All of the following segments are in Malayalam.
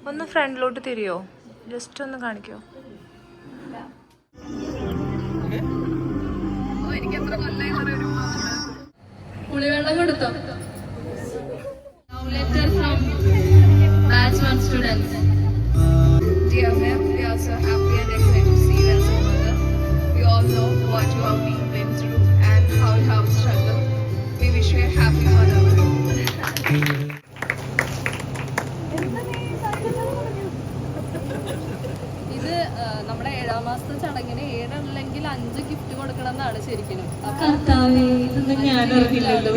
ഒന്ന് ഫ്രണ്ടിലോട്ട് തിരിയോ, ജസ്റ്റ് ഒന്ന് കാണിക്കോ. പുളിവെള്ളം കൊടുത്തോ? Letter from batch 1 students. Dear ma'am, we are so happy and excited to see you as a mother. We all know what you have been through and how you have struggled. We wish you a happy motherhood. ഇത് നമ്മുടെ 7ാം മാസത്തെ ചടങ്ങിന് 7 അല്ലെങ്കിൽ 5 ഗിഫ്റ്റ് കൊടുക്കണം എന്നാണ് ശരിക്കും. ഇതൊന്നും ഞാൻ അറിയില്ലല്ലോ.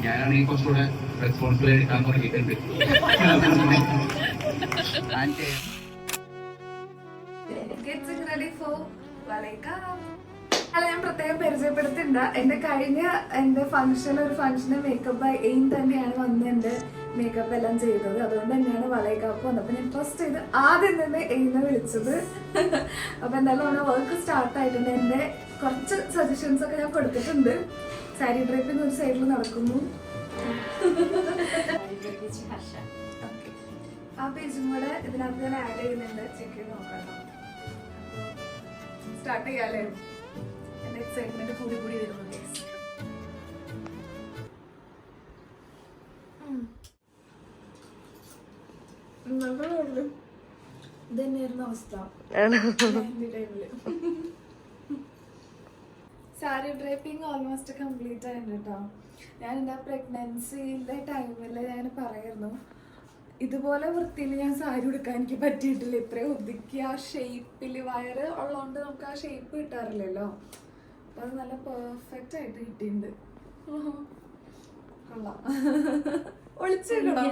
ഞാനാണെങ്കിൽ കുറച്ചുകൂടെ റെസ്പോൺസിബിൾ എടുക്കാൻ തുടങ്ങിയിട്ടുണ്ട്. അല്ല, ഞാൻ പ്രത്യേകം പരിചയപ്പെടുത്തിണ്ട. എന്റെ ഫംഗ്ഷന് മേക്കപ്പ് ബൈ എയിം തന്നെയാണ് വന്ന് എന്റെ മേക്കപ്പ് എല്ലാം ചെയ്തത്. അതുകൊണ്ട് തന്നെയാണ് വളയക്കാപ്പ് വന്നത്. അപ്പൊ ഞാൻ ഫസ്റ്റ് ഇത് ആദ്യം തന്നെ എയിനെ വിളിച്ചത്. അപ്പൊ എന്തായാലും നമ്മുടെ വർക്ക് സ്റ്റാർട്ട് ആയിട്ടുണ്ട്. എന്റെ കുറച്ച് സജഷൻസ് ഒക്കെ ഞാൻ കൊടുത്തിട്ടുണ്ട്. സാരി ഡ്രൈപ്പിംഗ് ഒരു സൈഡിൽ നടക്കുന്നു. ആ പേജും കൂടെ ഇതിനകത്ത് ഞാൻ ആഡ് ചെയ്യുന്നുണ്ട്. ചെക്ക് ചെയ്ത് നോക്കണം. സ്റ്റാർട്ട് ചെയ്യാല്ലേ? എന്റെ എക്സൈറ്റ്മെന്റ് കൂടി വരുന്നു. ഇതന്നെയായിരുന്നു അവസ്ഥ. സാരി ഡ്രൈപ്പിംഗ് ഓൾമോസ്റ്റ് കംപ്ലീറ്റ് ആയിരുന്നു കേട്ടോ. ഞാൻ എൻ്റെ പ്രഗ്നൻസിയുടെ ടൈമിൽ ഞാൻ പറയായിരുന്നു, ഇതുപോലെ വൃത്തിയിൽ ഞാൻ സാരി ഉടുക്കാൻ എനിക്ക് പറ്റിയിട്ടില്ല. ഇത്രയും ഒതുക്കി ആ ഷേപ്പിൽ വയറ് ഉള്ളതുകൊണ്ട് നമുക്ക് ആ ഷേപ്പ് കിട്ടാറില്ലല്ലോ. അപ്പം അത് നല്ല പെർഫെക്റ്റ് ആയിട്ട് കിട്ടിയിട്ടുണ്ട്. കൊള്ളാം. ഒളിച്ചിടണം.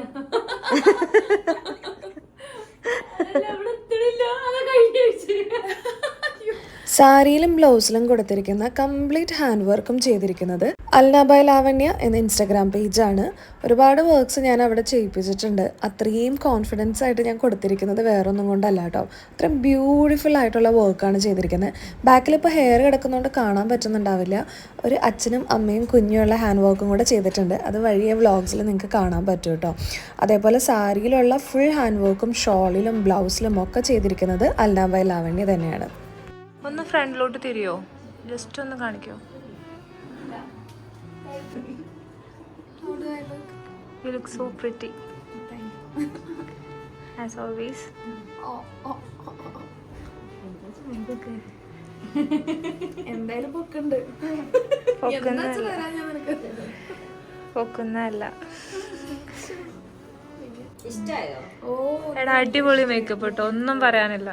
സാരിയിലും ബ്ലൗസിലും കൊടുത്തിരിക്കുന്ന കംപ്ലീറ്റ് ഹാൻഡ് വർക്കും ചെയ്തിരിക്കുന്നത് അൽനാബൈ ലാവണ്യ എന്ന ഇൻസ്റ്റാഗ്രാം പേജാണ്. ഒരുപാട് വർക്ക്സ് ഞാൻ അവിടെ ചെയ്യിപ്പിച്ചിട്ടുണ്ട്. അത്രയും കോൺഫിഡൻസ് ആയിട്ട് ഞാൻ കൊടുത്തിരിക്കുന്നത് വേറൊന്നും കൊണ്ടല്ല കേട്ടോ. അത്രയും ബ്യൂട്ടിഫുൾ ആയിട്ടുള്ള വർക്കാണ് ചെയ്തിരിക്കുന്നത്. ബാക്കിൽ ഇപ്പോൾ ഹെയർ കിടക്കുന്നതുകൊണ്ട് കാണാൻ പറ്റുന്നുണ്ടാവില്ല. ഒരു അച്ഛനും അമ്മയും കുഞ്ഞുമുള്ള ഹാൻഡ് വർക്കും കൂടെ ചെയ്തിട്ടുണ്ട്. അത് വഴിയെ വ്ളോഗ്സിൽ നിങ്ങൾക്ക് കാണാൻ പറ്റും കേട്ടോ. അതേപോലെ സാരിയിലുള്ള ഫുൾ ഹാൻഡ് വർക്കും ഷോളിലും ബ്ലൗസിലും ഒക്കെ ചെയ്തിരിക്കുന്നത് അൽനാബൈ ലാവണ്യ തന്നെയാണ്. ഒന്ന് ഫ്രണ്ടിലോട്ട് തിരിയോ, ജസ്റ്റ് ഒന്ന് കാണിക്കോ. You look so pretty. As always. എന്തായാലും പൊക്കുണ്ട്. പൊക്കുന്നല്ല. എടാ അടിപൊളി മേക്കപ്പ് കേട്ടോ, ഒന്നും പറയാനില്ല.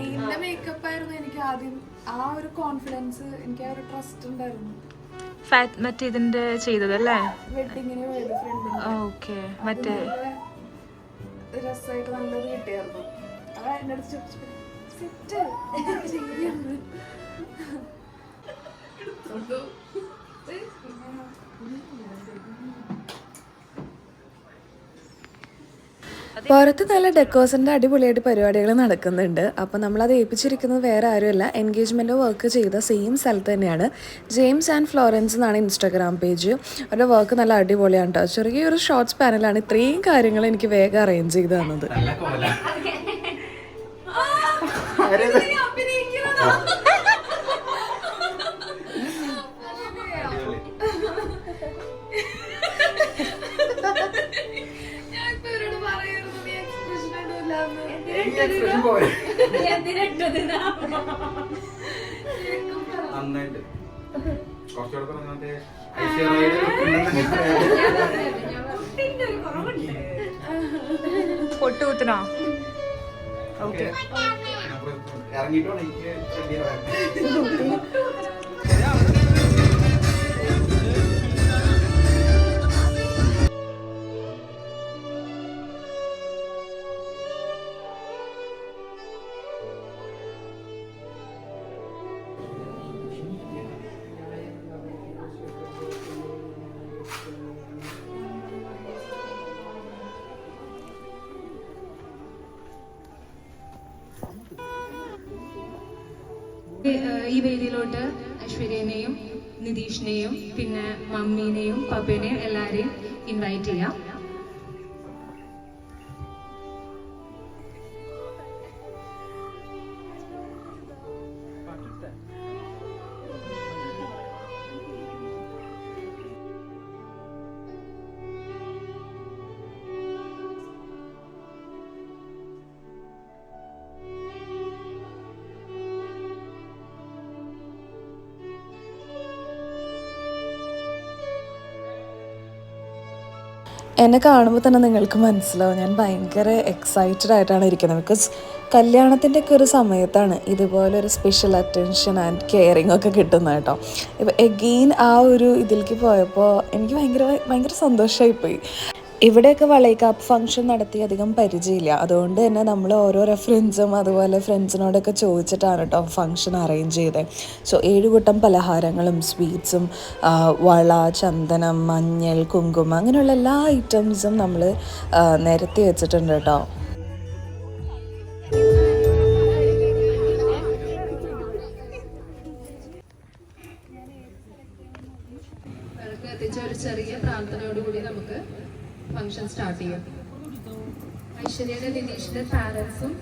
എന്റെ മേക്കപ്പ് ആയിരുന്നു എനിക്ക് ആദ്യം. ആ ഒരു കോൺഫിഡൻസ്, എനിക്ക് ആ ഒരു ട്രസ്റ്റ് ഉണ്ടായിരുന്നു. മറ്റേ ഇതിന്റെ ചെയ്തതല്ലേ, വെഡിങ്ങിന് പോയത് ഫ്രണ്ടിന്. ഓക്കെ, മറ്റേ രസമായിട്ട് നല്ലത് കിട്ടിയായിരുന്നു. അത് എന്റെ അടുത്ത് സെറ്റ് ചെയ്യുന്നു. പുറത്ത് നല്ല ഡെക്കോസിൻ്റെ അടിപൊളിയായിട്ട് പരിപാടികൾ നടക്കുന്നുണ്ട്. അപ്പോൾ നമ്മളത് ഏൽപ്പിച്ചിരിക്കുന്നത് വേറെ ആരുമല്ല, എൻഗേജ്മെൻ്റ് വർക്ക് ചെയ്ത സെയിം സ്ഥലത്ത് തന്നെയാണ്. ജെയിംസ് ആൻഡ് ഫ്ലോറൻസ് എന്നാണ് ഇൻസ്റ്റാഗ്രാം പേജ്. അവരുടെ വർക്ക് നല്ല അടിപൊളിയാണ് കേട്ടോ. ചെറിയൊരു ഷോർട്സ് പാനലാണ് ഇത്രയും കാര്യങ്ങൾ എനിക്ക് വേഗം അറേഞ്ച് ചെയ്ത് തന്നത്. നന്നായിട്ട് കുറച്ചുകൂടെ പൊട്ടുകുത്തനോ? ഓക്കെ, ഇറങ്ങിയിട്ടോ എനിക്ക് ഈ വേദിയിലോട്ട് ഐശ്വര്യനെയും നിതീഷിനെയും പിന്നെ മമ്മീനെയും പപ്പേനെയും എല്ലാവരെയും ഇൻവൈറ്റ് ചെയ്യാം. എന്നെ കാണുമ്പോൾ തന്നെ നിങ്ങൾക്ക് മനസ്സിലാവും ഞാൻ ഭയങ്കര എക്സൈറ്റഡ് ആയിട്ടാണ് ഇരിക്കുന്നത്. ബിക്കോസ് കല്യാണത്തിൻ്റെ ഒക്കെ ഒരു സമയത്താണ് ഇതുപോലൊരു സ്പെഷ്യൽ അറ്റൻഷൻ ആൻഡ് കെയറിങ് ഒക്കെ കിട്ടുന്നത് കേട്ടോ. ഇപ്പോൾ എഗെയിൻ ആ ഒരു ഇതിലേക്ക് പോയപ്പോൾ എനിക്ക് ഭയങ്കര സന്തോഷമായിപ്പോയി. ഇവിടെയൊക്കെ വളൈക്കാപ്പ് ഫംഗ്ഷൻ നടത്തി അധികം പരിചയമില്ല. അതുകൊണ്ട് തന്നെ നമ്മൾ ഓരോ റെഫറൻസും അതുപോലെ ഫ്രണ്ട്സിനോടൊക്കെ ചോദിച്ചിട്ടാണ് കേട്ടോ ഫംഗ്ഷൻ അറേഞ്ച് ചെയ്തത്. സോ 7 കൂട്ടം പലഹാരങ്ങളും സ്വീറ്റ്സും വള, ചന്ദനം, മഞ്ഞൾ, കുങ്കുമം അങ്ങനെയുള്ള എല്ലാ ഐറ്റംസും നമ്മൾ നിരത്തി വെച്ചിട്ടുണ്ട് കേട്ടോ. എത്തിച്ച ഒരു ചെറിയ പ്രാർത്ഥനയോടുകൂടി നമുക്ക് ഫംഗ്ഷൻ സ്റ്റാർട്ട് ചെയ്യാം. ഐശ്വര്യയുടെ നിതീഷിന്റെ പാരൻസും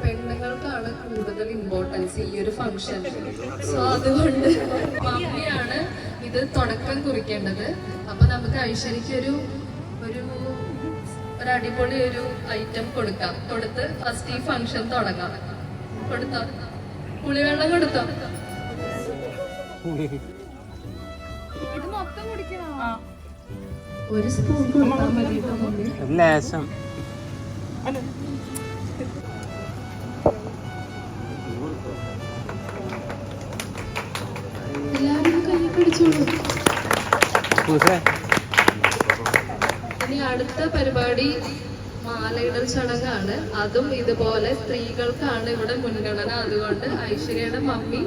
പെണ്ണുങ്ങൾക്കാണ് കൂടുതൽ ഇമ്പോർട്ടൻസ് ഈ ഒരു ഫംഗ്ഷൻ. സോ അതുകൊണ്ട് മമ്മിയാണ് ഇത് തുടക്കം കുറിക്കേണ്ടത്. അപ്പൊ നമുക്ക് ഐശ്വര്യക്ക് ഒരു അടിപൊളി ഒരു ഐറ്റം കൊടുത്ത് ഫസ്റ്റ് ഈ ഫംഗ്ഷൻ തുടങ്ങാം. കൊടുത്തോ, പുളിവെള്ളം കൊടുത്തോ. ഒരു സ്പൂൺ കൊടുത്താൽ മതി. എല്ലാവരും കൈ പിടിച്ചോളൂ. ഇനി അടുത്ത പരിപാടി മാലയിടൽ ചടങ്ങാണ്. അതും ഇതുപോലെ സ്ത്രീകൾക്കാണ് ഇവിടെ മുൻഗണന. അതുകൊണ്ട് ഐശ്വര്യയുടെ മമ്മി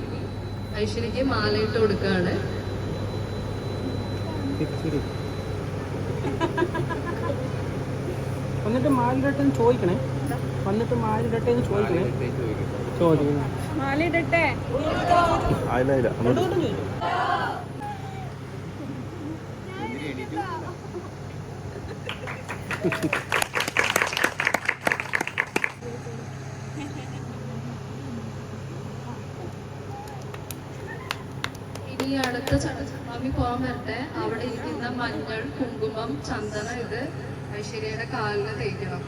ഐശ്വര്യക്ക് മാലയിട്ട് കൊടുക്കുകയാണ്. വന്നിട്ട് മാലിടട്ടെ ചോദിക്കണേ. മാലയിടട്ടെ. ഇനി അടുത്ത മമ്മി പോകാൻ വരട്ടെ. അവിടെ ഇരിക്കുന്ന മഞ്ഞൾ, കുങ്കുമം, ചന്ദനം ഇത് ഐശ്വര്യയുടെ കാലിന് തേക്കണം.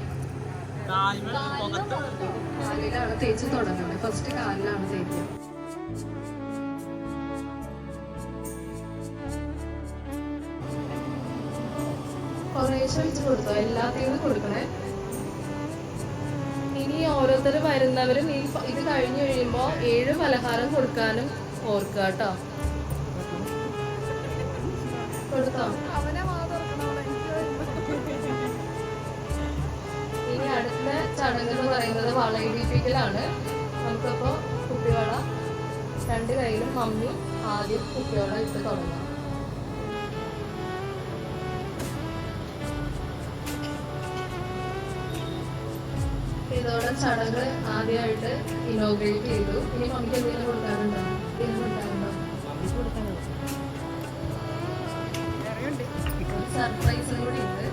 കാലിലാണ് തേച്ച് തുടങ്ങുന്നത്. ഫസ്റ്റ് കാലിലാണ് തേക്കുക. കുറേശ്ശെ വെച്ച് കൊടുത്തോ, എല്ലാത്തിനും കൊടുക്കണേ. ഇനി ഓരോരുത്തർ വരുന്നവരും ഇത് കഴിഞ്ഞു കഴിയുമ്പോ 7 പലഹാരം കൊടുക്കാനും ഓർക്കുക കേട്ടോ. കൊടുത്തോ. ഇനി അടുത്ത ചടങ്ങ് എന്ന് പറയുന്നത് വളയിടിപ്പിക്കലാണ്. നമുക്കപ്പോ കുപ്പിവള 2 കൈയിലും മമ്മി ആദ്യം കുപ്പിവള ഇട്ട് തുടങ്ങാം. ഇതോടെ ചടങ്ങ് ആദ്യമായിട്ട് ഇനോഗ്രേറ്റ് ചെയ്തു. ഇനി മമ്മിക്ക് എന്തെങ്കിലും കൊടുക്കാറുണ്ടോ? സർപ്രൈസും കൂടി ഉണ്ട്.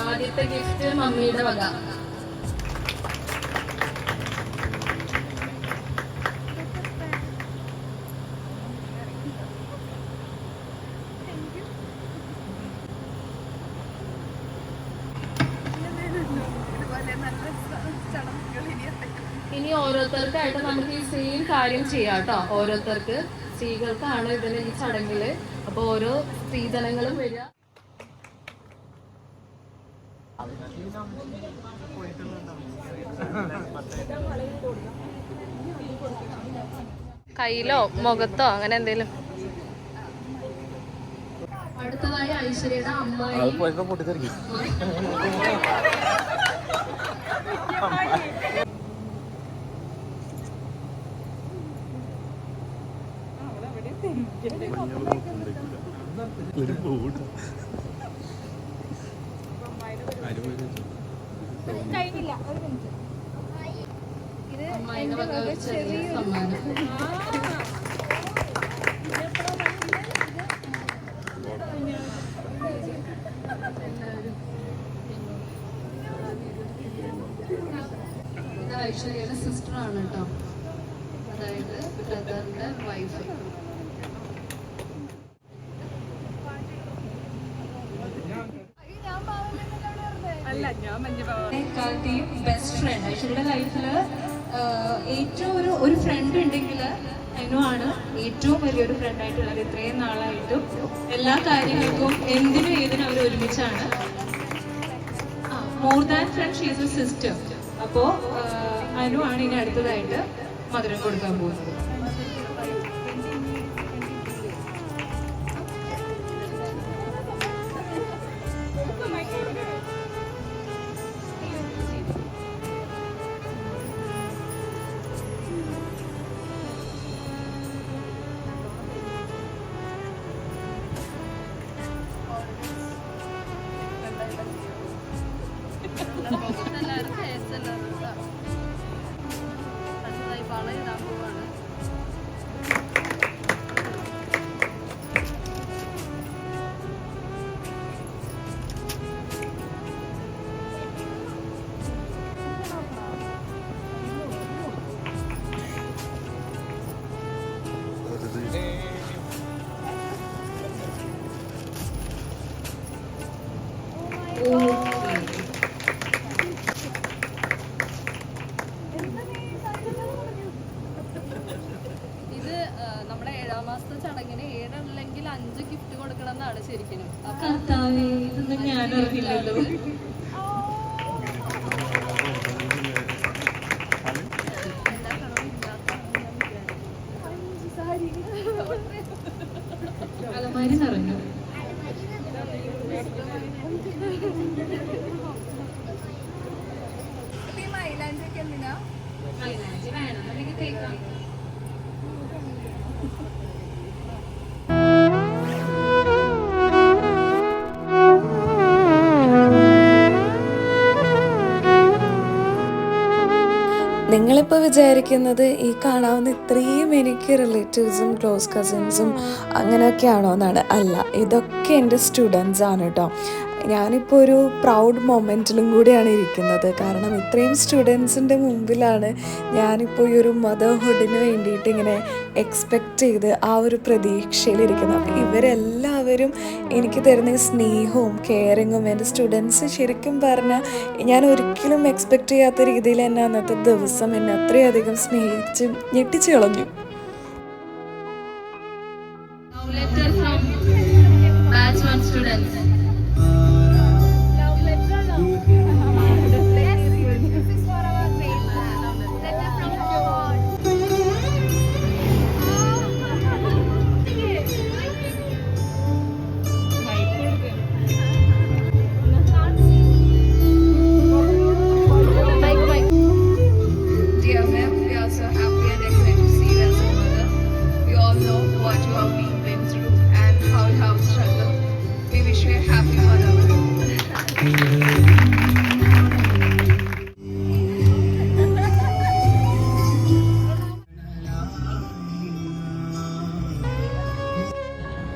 ആദ്യത്തെ ഗിഫ്റ്റ് മമ്മിയുടെ വക. ഇനി ഓരോരുത്തർക്കായിട്ട് നമുക്ക് ഈ സെയിം കാര്യം ചെയ്യാം കേട്ടോ. ഓരോരുത്തർക്ക് സ്ത്രീകൾക്കാണ് ഇതിന് ഈ ചടങ്ങില്. അപ്പൊ ഓരോ സ്ത്രീജനങ്ങളും വരിക. കയ്യിലോ മുഖത്തോ അങ്ങനെ എന്തേലും. അടുത്തതായി ഐശ്വര്യയുടെ അമ്മായി അമ്മായിനെ വക ഒരു ചെറിയ സമ്മാനം. ഇത് ഐശ്വര്യയുടെ സിസ്റ്റർ ആണ് കേട്ടോ, അതായത് ബ്രദറിന്റെ വൈഫ്. എക്കാലത്തെയും ബെസ്റ്റ് ഫ്രണ്ട് ഐശ്വര്യയുടെ ലൈഫില് ഏറ്റവും ഒരു ഫ്രണ്ട് ഉണ്ടെങ്കിൽ അനു ആണ് ഏറ്റവും വലിയൊരു ഫ്രണ്ട് ആയിട്ടുള്ളത്. ഇത്രയും നാളായിട്ടും എല്ലാ കാര്യങ്ങൾക്കും എന്തിനും ഏതിനും അവർ ഒരുമിച്ചാണ്. More than front she is A sister. അപ്പോൾ അനു ആണ് ഇനി അടുത്തതായിട്ട് മധുരം കൊടുക്കാൻ പോകുന്നത്. ഇത് നമ്മുടെ 7ാം മാസത്തെ ചടങ്ങിന് 7 അല്ലെങ്കിൽ 5 ഗിഫ്റ്റ് കൊടുക്കണം എന്നാണ് ശരിക്കും. കർത്താവേ, ഇതൊന്നും ഞാൻ അറിയില്ലല്ലോ. അലമാരി നിറഞ്ഞു. മൈലാഞ്ചി വേണം, അല്ലെങ്കിൽ തേക്കാം. നിങ്ങളിപ്പോൾ വിചാരിക്കുന്നത് ഈ കാണാവുന്ന ഇത്രയും എനിക്ക് റിലേറ്റീവ്സും ക്ലോസ് കസിൻസും അങ്ങനെയൊക്കെയാണോ എന്നാണ്. അല്ല, ഇതൊക്കെ എൻ്റെ സ്റ്റുഡൻസ് ആണ് കേട്ടോ. ഞാനിപ്പോൾ ഒരു പ്രൗഡ് മൊമെൻറ്റിലും കൂടിയാണ് ഇരിക്കുന്നത്. കാരണം ഇത്രയും സ്റ്റുഡൻസിൻ്റെ മുമ്പിലാണ് ഞാനിപ്പോൾ ഈ ഒരു മദർഹുഡിന് വേണ്ടിയിട്ട് ഇങ്ങനെ എക്സ്പെക്റ്റ് ചെയ്ത് ആ ഒരു പ്രതീക്ഷയിലിരിക്കുന്നത്. അപ്പോൾ ഇവരെല്ലാവരും എനിക്ക് തരുന്ന ഈ സ്നേഹവും കെയറിങ്ങും എൻ്റെ സ്റ്റുഡൻസ് ശരിക്കും പറഞ്ഞാൽ ഞാൻ ഒരിക്കലും എക്സ്പെക്റ്റ് ചെയ്യാത്ത രീതിയിൽ തന്നെ അന്നത്തെ ദിവസം എന്നെ അത്രയധികം സ്നേഹിച്ച് ഞെട്ടിച്ച് കളഞ്ഞു. Letter from batch 1 students. Dear ma'am, we are so happy and excited to see you as a mother. We all know what you have been through and how you have struggled. We wish you a happy motherhood.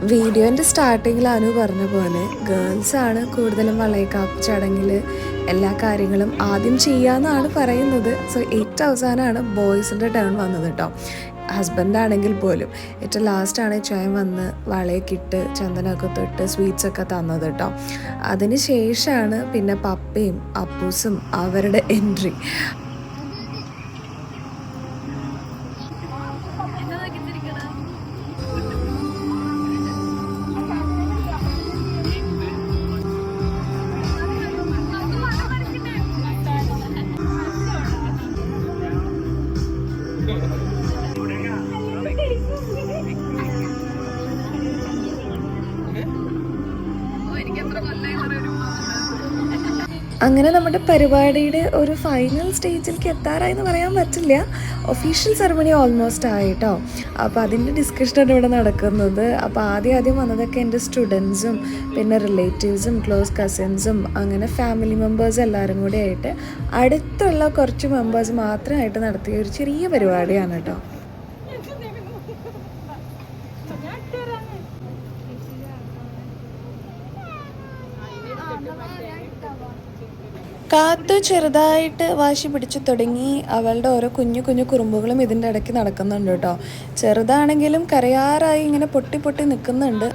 വീഡിയോൻ്റെ സ്റ്റാർട്ടിങ്ങിൽ അനു പറഞ്ഞ പോലെ ഗേൾസാണ് കൂടുതലും വളയക്കാപ്പ് ചടങ്ങിൽ എല്ലാ കാര്യങ്ങളും ആദ്യം ചെയ്യാമെന്നാണ് പറയുന്നത്. സോ ഏറ്റവും അവസാനമാണ് ബോയ്സിൻ്റെ ടേൺ വന്നത് കേട്ടോ. ഹസ്ബൻഡാണെങ്കിൽ പോലും ഏറ്റവും ലാസ്റ്റാണ് ചായം വന്ന് വളയൊക്കെ ഇട്ട് ചന്ദനമൊക്കെ തൊട്ട് സ്വീറ്റ്സൊക്കെ തന്നത് കേട്ടോ. അതിന് ശേഷമാണ് പിന്നെ പപ്പയും അപ്പൂസും അവരുടെ എൻട്രി. അങ്ങനെ നമ്മുടെ പരിപാടിയുടെ ഒരു ഫൈനൽ സ്റ്റേജിലേക്ക് എത്താറായി എന്ന് പറയാൻ പറ്റില്ല. ഒഫീഷ്യൽ സെറമണി ഓൾമോസ്റ്റ് ആയിട്ടോ. അപ്പോൾ അതിൻ്റെ ഡിസ്കഷനാണ് ഇവിടെ നടക്കുന്നത്. അപ്പോൾ ആദ്യം വന്നതൊക്കെ എൻ്റെ സ്റ്റുഡൻസും പിന്നെ റിലേറ്റീവ്സും ക്ലോസ് കസിൻസും അങ്ങനെ ഫാമിലി മെമ്പേഴ്സ് എല്ലാവരും കൂടി ആയിട്ട് അടുത്തുള്ള കുറച്ച് മെമ്പേഴ്സ് മാത്രമായിട്ട് നടത്തിയ ഒരു ചെറിയ പരിപാടിയാണ് കേട്ടോ. കാത്തു ചെറുതായിട്ട് വാശി പിടിച്ചു തുടങ്ങി. അവളുടെ ഓരോ കുഞ്ഞു കുഞ്ഞു കുറുമ്പുകളും ഇതിൻ്റെ ഇടയ്ക്ക് നടക്കുന്നുണ്ട് കേട്ടോ. ചെറുതാണെങ്കിലും കരയാറായി ഇങ്ങനെ പൊട്ടി പൊട്ടി നിൽക്കുന്നുണ്ട്.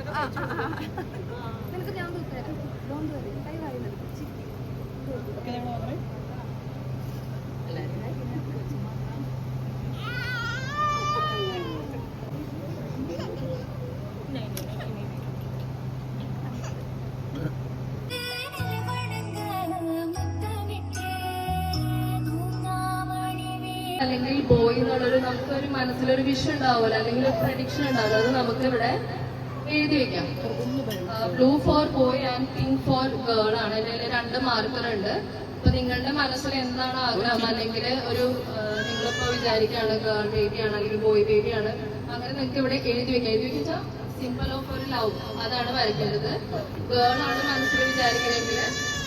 അല്ലെങ്കിൽ ബോയ് എന്നുള്ളൊരു നമുക്കൊരു മനസ്സിലൊരു വിഷൻ ഉണ്ടാവുമല്ലോ, അല്ലെങ്കിൽ ഒരു പ്രഡിക്ഷൻ ഉണ്ടാവുമല്ലോ, അത് നമുക്ക് ഇവിടെ എഴുതി വെക്കാം. Blue for boy and pink for girl ആണ്. ഇതിൽ 2 മാർക്കർ ഉണ്ട്. അപ്പൊ നിങ്ങളുടെ മനസ്സിൽ എന്താണ് ആഗ്രഹം, അല്ലെങ്കിൽ ഒരു നിങ്ങളിപ്പോ വിചാരിക്കുകയാണ് ഗേൾ ബേബി ആണ് അല്ലെങ്കിൽ ബോയ് ബേബി ആണ്, അങ്ങനെ നിങ്ങൾക്ക് ഇവിടെ എഴുതി വെക്കാം. എഴുതി വെച്ചാൽ സിമ്പിൾ ഓഫ് ഒരു ലവ് അതാണ് വരയ്ക്കേണ്ടത്. ഗേൾ ആണ് മനസ്സിൽ വിചാരിക്കണമെങ്കിൽ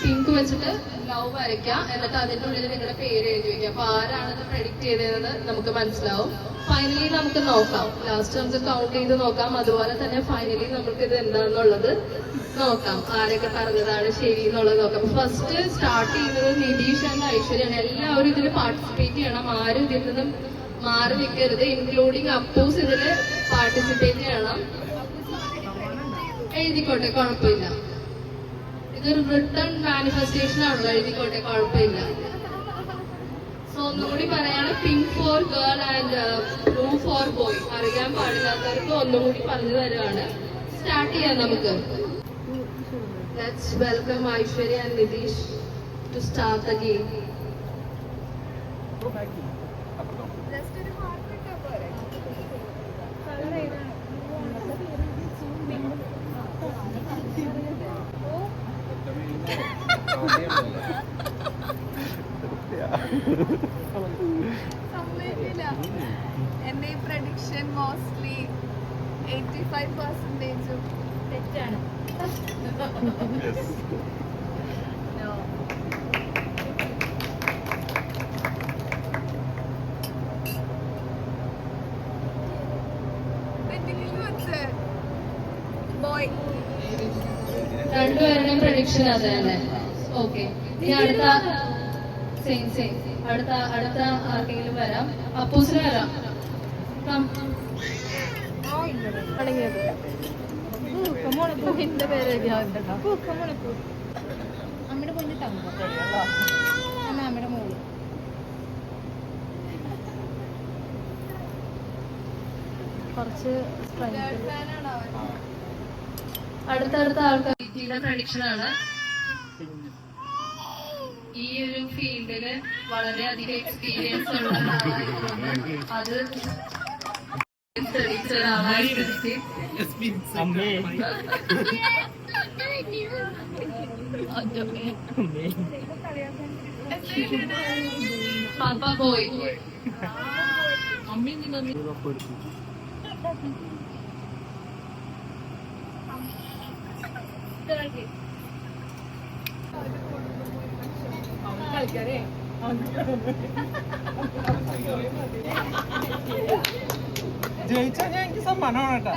പിങ്ക് വെച്ചിട്ട് ലവ് വരയ്ക്കാം. എന്നിട്ട് അതിൻ്റെ ഉള്ളിൽ നിങ്ങളുടെ പേര് എഴുതി വെക്കാം. അപ്പൊ ആരാണത് പ്രെഡിക്റ്റ് ചെയ്തതെന്ന് നമുക്ക് മനസ്സിലാവും. ഫൈനലി നമുക്ക് നോക്കാം. ലാസ്റ്റ് നമുക്ക് കൗണ്ട് ചെയ്ത് നോക്കാം. അതുപോലെ തന്നെ ഫൈനലി നമുക്ക് ഇത് എന്താണെന്നുള്ളത് നോക്കാം. ആരൊക്കെ പറഞ്ഞതാണ് ശരി എന്നുള്ളത് നോക്കാം. ഫസ്റ്റ് സ്റ്റാർട്ട് ചെയ്യുന്നത് നിതീഷ് ആൻഡ് ഐശ്വര്യാണ്. എല്ലാവരും ഇതിൽ പാർട്ടിസിപ്പേറ്റ് ചെയ്യണം. ആരും ഇതിൽ നിന്നും മാറി നിൽക്കരുത്. ഇൻക്ലൂഡിങ് അപ്പൂസ് ഇതിൽ പാർട്ടിസിപ്പേറ്റ് ചെയ്യണം. എഴുതിക്കോട്ടെ, കുഴപ്പമില്ല. ഇതൊരു റിട്ടേൺ മാനിഫെസ്റ്റേഷൻ ആണല്ലോ, എഴുതിക്കോട്ടെ, കുഴപ്പമില്ല. സോ ഒന്നുകൂടി പറയാണ്, pink for girl and blue for boy. അറിയാൻ പാടില്ലാത്തവർക്ക് ഒന്നുകൂടി പറഞ്ഞു തരുവാണ്. സ്റ്റാർട്ട് ചെയ്യാം നമുക്ക്. Let's welcome Aishwarya and Nitish to start the game. എന്റെ ഈ പ്രഡിക്ഷൻ മോസ്റ്റ്ലി 85% തെറ്റാണ്. ബോയ് രണ്ടുപേരുടെയും പ്രഡിക്ഷൻ അത് തന്നെ. ഓക്കെ, ഇനി അടുത്ത സെയിം അടുത്ത ആർക്കെങ്കിലും വരാം. അപ്പൂസിന് വരാം. അമ്മയുടെ പൊന്നു തങ്കം, അമ്മയുടെ മോള്. കുറച്ച് അടുത്ത ആൾക്കാർ പ്രഡിക്ഷൻ ആണ്. ഈ ഒരു ഫീൽഡില് വളരെയധികം എക്സ്പീരിയൻസ് ഉള്ള ഒരാളായിരുന്നു. അത് തെളിയിച്ച ഒരാളായിരുന്നു. പാപ്പ ബോയ്. ജയിച്ചാ ഞാൻ എനിക്ക് സമ്മാനമാണ് കേട്ടോ.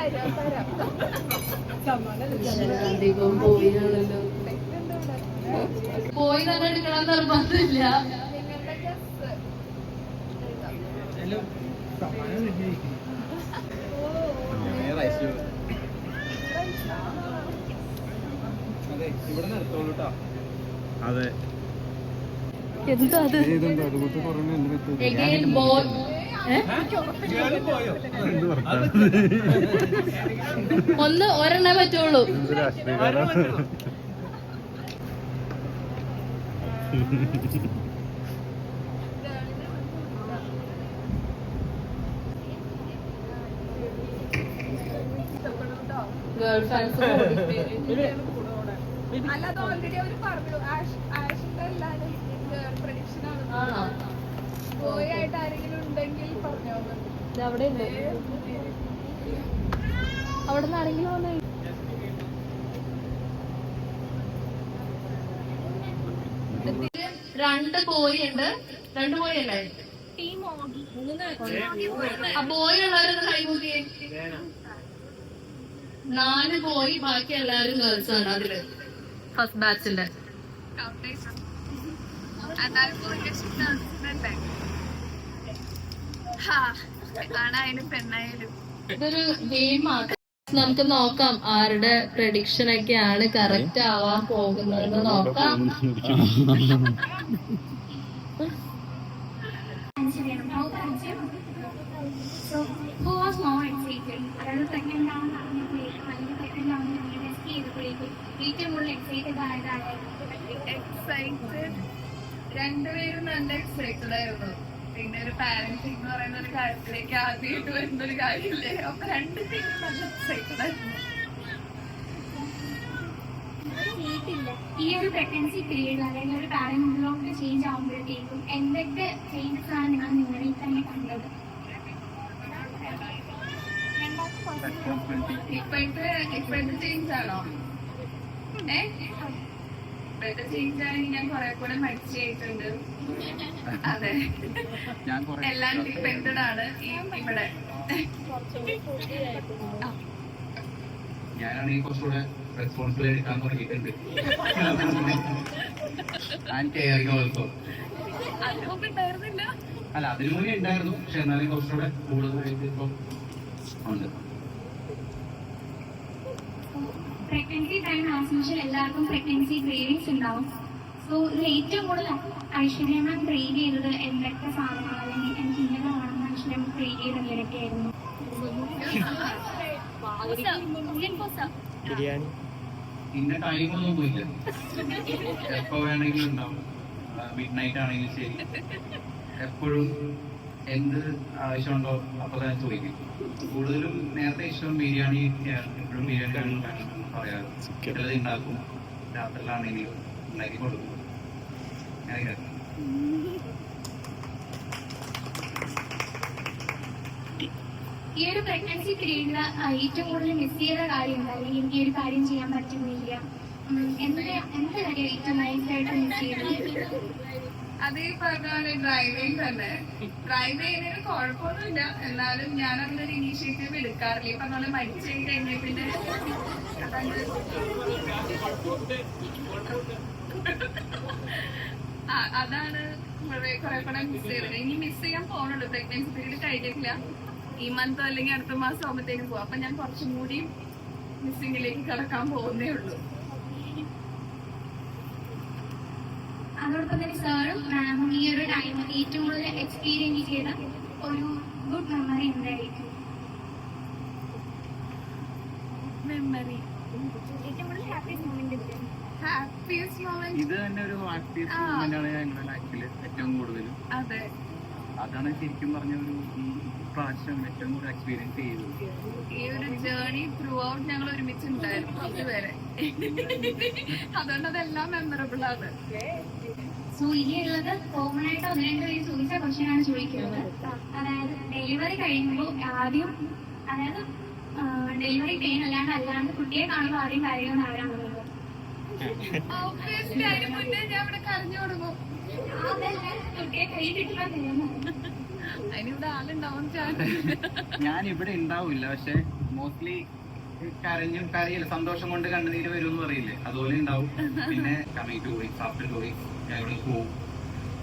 അധികം പോയിയാണല്ലോ. പോയി തന്നെ എടുക്കണം നിർബന്ധമില്ല. അതെ, എന്താ അത്? Again, boy. ഒരെണ്ണേ പറ്റുള്ളൂ. ഗേൾ ഫാൻസ് അല്ലാതെ ഓൾറെഡി അവർ പറഞ്ഞു. ആഷിന്റെ അവിടെ ഉണ്ട്. അവിടെ നിന്ന് ആരെങ്കിലും വന്ന് രണ്ട് ബോയ് ഉണ്ട്. രണ്ട് ബോയ് അല്ലേ? ആ ബോയ് ഉള്ളവരൊന്ന് കൈകൂട്ടിയേ. 4 ബോയ്, ബാക്കി എല്ലാവരും ഗേൾസ് ആണ് അതില് ഫസ്റ്റ് ബാച്ചിന്റെ. ആണായാലും പെണ്ണായാലും ഇതൊരു ഗെയിമാണ്. നമുക്ക് നോക്കാം ആരുടെ പ്രഡിക്ഷൻ ഒക്കെയാണ് കറക്റ്റ് ആവാൻ പോകുന്നതെന്ന് നോക്കാം. So, who was more excited? അതായത് സെക്കൻഡ് റൗണ്ട് അല്ലെങ്കിൽ സെക്കൻഡ് റൗണ്ട് ടെസ്റ്റ് ചെയ്തപ്പോഴേക്കും ഏറ്റവും കൂടുതൽ എക്സൈറ്റഡ് ആയതായിരുന്നു. എക്സൈറ്റഡ്, രണ്ടുപേരും നല്ല എക്സൈറ്റഡ് ആയിരുന്നു. പിന്നെ ഒരു പാരന്റിങ് എന്ന് പറയുന്ന ഒരു കാര്യത്തിലേക്ക് ആദ്യമായിട്ട് വരുന്ന ഒരു കാര്യമില്ലേ, അപ്പൊ രണ്ടുപേരും നല്ല എക്സൈറ്റഡ് ആയിരുന്നു. ഈ ഒരു പ്രഗ്നൻസി പീരീഡ് അല്ലെങ്കിൽ ഒരു പാരന്റിലോട്ട് ചേഞ്ച് ആകുമ്പോഴത്തേക്കും എന്തൊക്കെ ചേഞ്ചസ് ആണ് നിങ്ങൾ നിങ്ങളിൽ തന്നെ കണ്ടത്? ഇപ്പോഴത്തെ ചേഞ്ച് ആണോ? ഇപ്പോഴത്തെ ചേഞ്ച് ആണെങ്കിൽ ഞാൻ കുറെ കൂടെ മടിച്ചായിട്ടുണ്ട്. അതെ, എല്ലാം ഡിപ്പെൻഡഡ് ആണ് ഇവിടെ. ഞാനാണെങ്കിൽ കുറച്ചുകൂടെ റെസ്പോൺസിബിൾ എടുക്കാൻ തുടങ്ങിയിട്ടുണ്ട്. അതിനൊന്നും ഉണ്ടായിരുന്നില്ല. അല്ല, അതിനു മുന്നേ ഉണ്ടായിരുന്നു, പക്ഷെ എന്നാലും കുറച്ചുകൂടെ കൂടുതലായിട്ട് ഇപ്പം ഉണ്ട്. പ്രഗ്നൻസി ടൈം ആസ് യൂഷ്വൽ എല്ലാവർക്കും പ്രഗ്നൻസി ക്രേവിങ്സ് ഉണ്ടാവും. സോ ഇത് ഏറ്റവും കൂടുതൽ ഐശ്വര്യ മാം ക്രേവ് ചെയ്തത് എന്തൊക്കെ സാധനങ്ങൾ, അല്ലെങ്കിൽ എനിക്ക് ഇങ്ങനെ വേണമെന്ന് ഐശ്വര്യ മാം ക്രേവ് ചെയ്ത് എന്തൊക്കെയായിരുന്നു? ബിരിയാണി ഇന്ന ടൈമൊന്നുമില്ല, എപ്പോ വേണമെങ്കിലും ഉണ്ടാവും. മിഡ് നൈറ്റ് ആണെങ്കിലും ശരി, എപ്പോഴും എന്ത് ആവശ്യമുണ്ടോ അപ്പൊ തന്നെ ചോദിക്കും. കൂടുതലും നേരത്തെ ഇഷ്ടം ബിരിയാണി, എപ്പോഴും ബിരിയാണി പറയാറ്. ചിലത് ഉണ്ടാക്കും, രാത്രിയിലാണെങ്കിലും ഉണ്ടാക്കി കൊടുക്കും. ഈ ഒരു പ്രഗ്നൻസി പീരീഡിൽ ഏറ്റവും കൂടുതൽ മിസ് ചെയ്ത കാര്യം എന്താ, അല്ലെങ്കിൽ എനിക്ക് ഈ ഒരു കാര്യം ചെയ്യാൻ പറ്റുന്നില്ല, എന്ത് കാര്യം ഏറ്റവും നൈസായിട്ട് മിസ് ചെയ്തത്? അത് ഈ പറഞ്ഞ പോലെ ഡ്രൈവിംഗ് തന്നെ. ഡ്രൈവ് ചെയ്യുന്നതിന് കുഴപ്പമൊന്നുമില്ല, എന്നാലും ഞാൻ അതിനൊരു ഇനീഷ്യേറ്റീവ് എടുക്കാറില്ല. ഈ പറഞ്ഞ പോലെ മരിച്ചു കഴിഞ്ഞാൽ പിന്നെ അതാണ് കുറെ കൂടെ മിസ് ചെയ്തത്. ഇനി മിസ് ചെയ്യാൻ പോകണുള്ളൂ. പ്രഗ്നൻസി പീരീഡ് കഴിഞ്ഞിട്ടില്ല, ഈ മന്ത് അല്ലെങ്കിൽ അടുത്ത മാസം ആകുമ്പോഴത്തേക്കും പോകും. അപ്പൊ ഞാൻ കുറച്ചും കൂടി മിസ്സിങ്ങിലേക്ക് കടക്കാൻ പോകുന്നേ ഉള്ളൂ. അതോടൊപ്പം തന്നെ സാറും മാമും ഈ ഒരു ടൈം ഏറ്റവും കൂടുതൽ എക്സ്പീരിയൻസ് ചെയ്ത ഒരു ഗുഡ് മെമ്മറി എന്തായിരിക്കും? മെമ്മറി, ഏറ്റവും കൂടുതൽ ഹാപ്പിയസ്റ്റ് മൊമെന്റ് ഹാപ്പിയസ്റ്റ് മൊമെന്റ്. ഇത് തന്നെ ഒരു ഹാപ്പിയസ്റ്റ് മൊമെന്റ് ആണ് ഞങ്ങളുടെ ലൈഫില് ഏറ്റവും കൂടുതൽ. അതെ, അതാണ് ശരിക്കും പറഞ്ഞ ഒരു പ്രാവശ്യം ഏറ്റവും കൂടുതൽ എക്സ്പീരിയൻസ് ചെയ്തത്. ഈ ഒരു ജേർണി ത്രൂ ഔട്ട് ഞങ്ങൾ ഒരുമിച്ചുണ്ടായിരുന്നു ഇതുവരെ. അതുകൊണ്ട് അതെല്ലാം മെമ്മറബിൾ ആണ്. സോ ഇനിയുള്ളത് കോമൺ ആയിട്ട് ഒന്ന് രണ്ട് പേര് ചോദിച്ച ക്വസ്റ്റ്യൻ ആണ് ചോദിക്കുന്നത്. അതായത് ഡെലിവറി കഴിയുമ്പോൾ ആദ്യം, അതായത് ഡെലിവറി പെയിൻ അല്ലാണ്ട് കുട്ടിയെ കാണുമ്പോൾ ആദ്യം കാര്യങ്ങൾ ആരാണുള്ളത്? Obviously, അതിന് മുന്നേ ഞാൻ ഇവിടെ കരഞ്ഞു കൊടുക്കും. അതല്ല, കുട്ടിയെ കൈ കിട്ടുമ്പോൾ തരുന്നത്. അതിനിവിടെ ആളുണ്ടാവും ചാൻസ്. ഞാൻ ഇവിടെ ഉണ്ടാവില്ല, പക്ഷെ മോസ്റ്റ്ലി കരയില്ല, സന്തോഷം കൊണ്ട് കണ്ണുനീര് വരും എന്ന് പറയില്ലേ, അതുപോലെ ഉണ്ടാവും. പിന്നെ കമ്മിങ് 2 weeks ആഫ്റ്റർ 2 weeks ഞാൻ ഇവിടെ പോകും.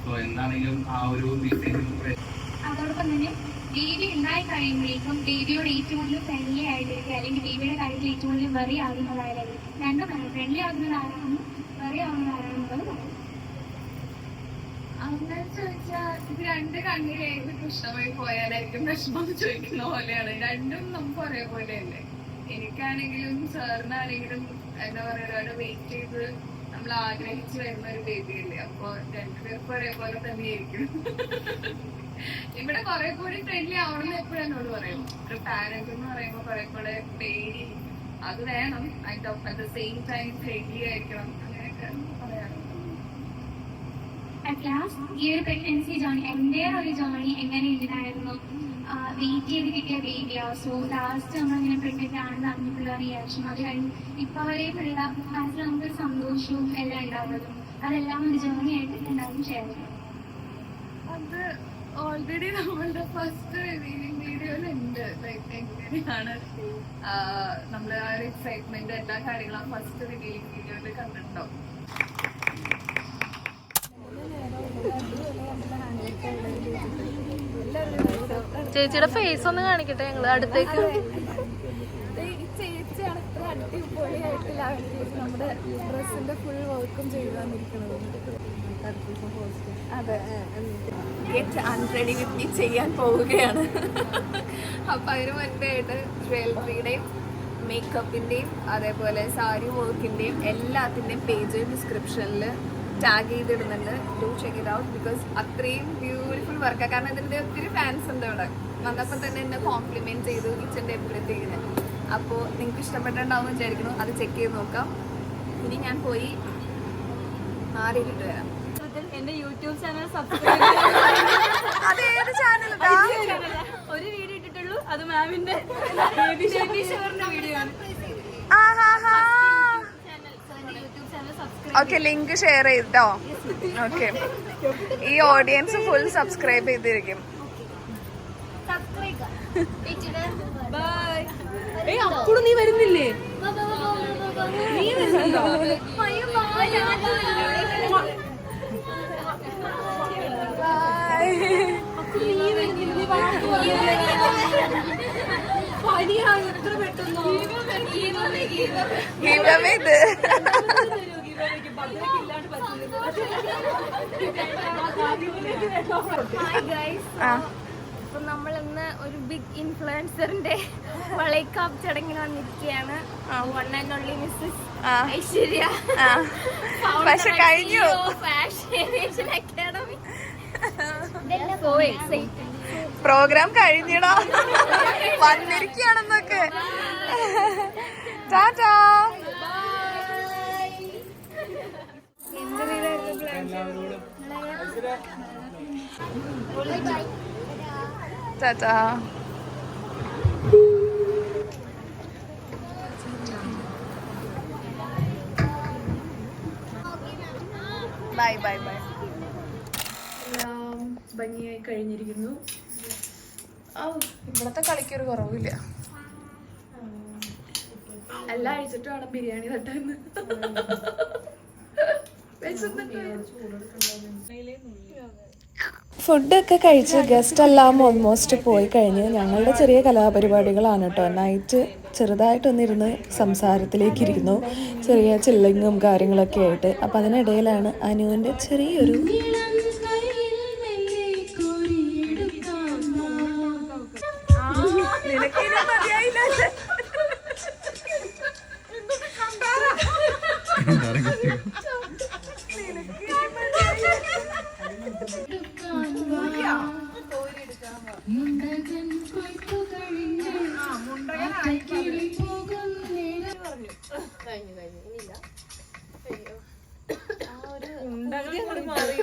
സോ എന്താണെങ്കിലും ആ ഒരു അതോടൊപ്പം തന്നെ ബേബി ഉണ്ടായി കഴിയുമ്പോഴേക്കും ബേബിയോട് ഏറ്റവും കൂടുതൽ ഫ്രണ്ട്ലി ആയിട്ടിരിക്കുക, അല്ലെങ്കിൽ ബേബിയുടെ കാര്യത്തിൽ ഏറ്റവും കൂടുതൽ വെറി ആകുന്നതായാലും രണ്ടും ഫ്രണ്ട്ലി ആകുന്നതാരാണെന്നും വെറി ആകുന്നതാരാണെന്നുള്ളത് പറയും. അങ്ങനെ ചോദിച്ചാൽ ഇത് രണ്ട് കണ്ണിൽ ഏത് കൃഷ്ണമായി പോയാലായിരിക്കും വിഷമം ചോദിക്കുന്ന പോലെയാണ്. രണ്ടും നമുക്ക് ഒരേപോലെയല്ലേ. എനിക്കാണെങ്കിലും സാറിനാണെങ്കിലും എന്താ പറയുക, ഒരുപാട് വെയിറ്റ് ചെയ്ത് നമ്മൾ ആഗ്രഹിച്ചു വരുന്ന ഒരു ബേബിയല്ലേ. അപ്പൊ രണ്ടുപേർക്കും ഒരേപോലെ തന്നെയായിരിക്കും. ഇവിടെ കുറെ കൂടി ഫ്രണ്ട്ലി ആവണമെന്ന് എപ്പോഴും എന്നോട് പറയും. ഒരു പാരന്റ് എന്ന് പറയുമ്പോൾ കുറെ കൂടെ പേടി അത് വേണം, at the same time friendly ആയിരിക്കണം, അങ്ങനെയൊക്കെ പറയാറുണ്ട്. അറ്റ് ലാസ്റ്റ് ഈ ഒരു പ്രഗ്നൻസി ജേർണി, എൻ്റെ ഒരു ജേർണി എങ്ങനെ ഉണ്ടായിരുന്നു? വെയിറ്റ് ചെയ്ത് കിട്ടിയ ബേബിയാ. സോ ലാസ്റ്റ് നമ്മളിങ്ങനെ പ്രഗ്നന്റ് ആണെന്ന് അറിഞ്ഞിട്ടുള്ള റിയാക്ഷൻ, അത് കഴിഞ്ഞ് ഇപ്പൊ വരെയുള്ള മനസ്സിൽ നമുക്കൊരു സന്തോഷവും എല്ലാം ഉണ്ടാവുമല്ലോ, അതെല്ലാം ഒരു ജേർണി ആയിട്ട് എല്ലാവരും ഷെയർ ചെയ്യും. അത് ഓൾറെഡി നമ്മളുടെ ഫസ്റ്റ് റിവീലിംഗ് വീഡിയോയിലുണ്ട്. ലൈക്ക് എങ്ങനെയാണ് നമ്മൾ ആ ഒരു എക്സൈറ്റ്മെന്റ് എല്ലാ കാര്യങ്ങളും ഫസ്റ്റ് റിവീലിംഗ് വീഡിയോയിൽ കണ്ടിട്ടുണ്ടോ? ചേച്ചിയുടെ ഫേസ് ഒന്ന് കാണിക്കട്ടെ ഞങ്ങള് അടുത്തേക്ക്. ഈ ചേച്ചിയാണ് ഇത്ര അടിപൊളിയായിട്ട് നമ്മുടെ ഡ്രസ്സിന്റെ ഫുൾ വർക്കും ചെയ്തു തന്നിരിക്കുന്നത്. അതെ, ഗെറ്റ് അൺറെഡി വിത്ത് മീ ചെയ്യാൻ പോവുകയാണ്. അപ്പം അതിന് മുൻപേ ആയിട്ട് ജ്വല്ലറിയുടെയും മേക്കപ്പിൻ്റെയും അതേപോലെ സാരി വർക്കിൻ്റെയും എല്ലാത്തിൻ്റെയും പേജ് ഡിസ്ക്രിപ്ഷനിൽ ടാഗ് ചെയ്തിടുന്നുണ്ട്. Do check it out because അത്രയും ബ്യൂട്ടിഫുൾ വർക്കാണ്. കാരണം ഇതിൻ്റെ ഒത്തിരി ഫാൻസ് ഉണ്ട് ഇവിടെ. വന്നപ്പോൾ തന്നെ എന്നെ കോംപ്ലിമെൻറ്റ് ചെയ്തു കിച്ചൻ്റെ എപ്പോഴത്തേക്കിന്. അപ്പോൾ നിങ്ങൾക്ക് ഇഷ്ടപ്പെട്ടിട്ടുണ്ടാവും എന്ന് വിചാരിക്കുന്നു. അത് ചെക്ക് ചെയ്ത് നോക്കാം. ഇനി ഞാൻ പോയി മാറിയിട്ട് വരാം. എന്റെ യൂട്യൂബ് ചാനൽ സബ്സ്ക്രൈബ് അതേത് ചാനൽ? ഒരു വീഡിയോ ഇട്ടിട്ടുള്ളൂ, അത് മാമിന്റെ വീഡിയോ ആണ്. ഓക്കെ, ലിങ്ക് ഷെയർ ചെയ്തോ. ഓക്കെ, ഈ ഓഡിയൻസ് ഫുൾ സബ്സ്ക്രൈബ് ചെയ്തിരിക്കും. അപ്പോഴും നീ വരുന്നില്ലേ? നീ വരുന്നുണ്ടോ? പനിയാണ് എത്ര പെട്ടെന്നോ. അപ്പൊ നമ്മൾ ഇന്ന് ഒരു ബിഗ് ഇൻഫ്ലുവൻസറിന്റെ വളൈക്കാപ്പ് ചടങ്ങിന് വന്നിരിക്കുകയാണ്. One and only Mrs Aishwarya, പക്ഷെ കഴിഞ്ഞു. Fashion academy. പ്രോഗ്രാം കഴിഞ്ഞിടാ, വന്നിരിക്കുകയാണെന്നൊക്കെ. ടാറ്റാ. ടാറ്റാ. Bye bye bye. എല്ലാം ഭംഗിയായി കഴിഞ്ഞിരിക്കുന്നു. ഇവിടത്തെ കളിക്കൊരു കുറവില്ല. എല്ലാം അഴിച്ചിട്ട് വേണം ബിരിയാണി തട്ടാന്ന്. ഫുഡൊക്കെ കഴിച്ച് ഗസ്റ്റ് എല്ലാം ഓൾമോസ്റ്റ് പോയി കഴിഞ്ഞ് ഞങ്ങളുടെ ചെറിയ കലാപരിപാടികളാണ് കേട്ടോ. നൈറ്റ് ചെറുതായിട്ടൊന്നിരുന്ന് സംസാരത്തിലേക്കിരിക്കുന്നു, ചെറിയ ചില്ലിങ്ങും കാര്യങ്ങളൊക്കെ ആയിട്ട്. അപ്പം അതിനിടയിലാണ് അനുവിൻ്റെ ചെറിയൊരു മാറി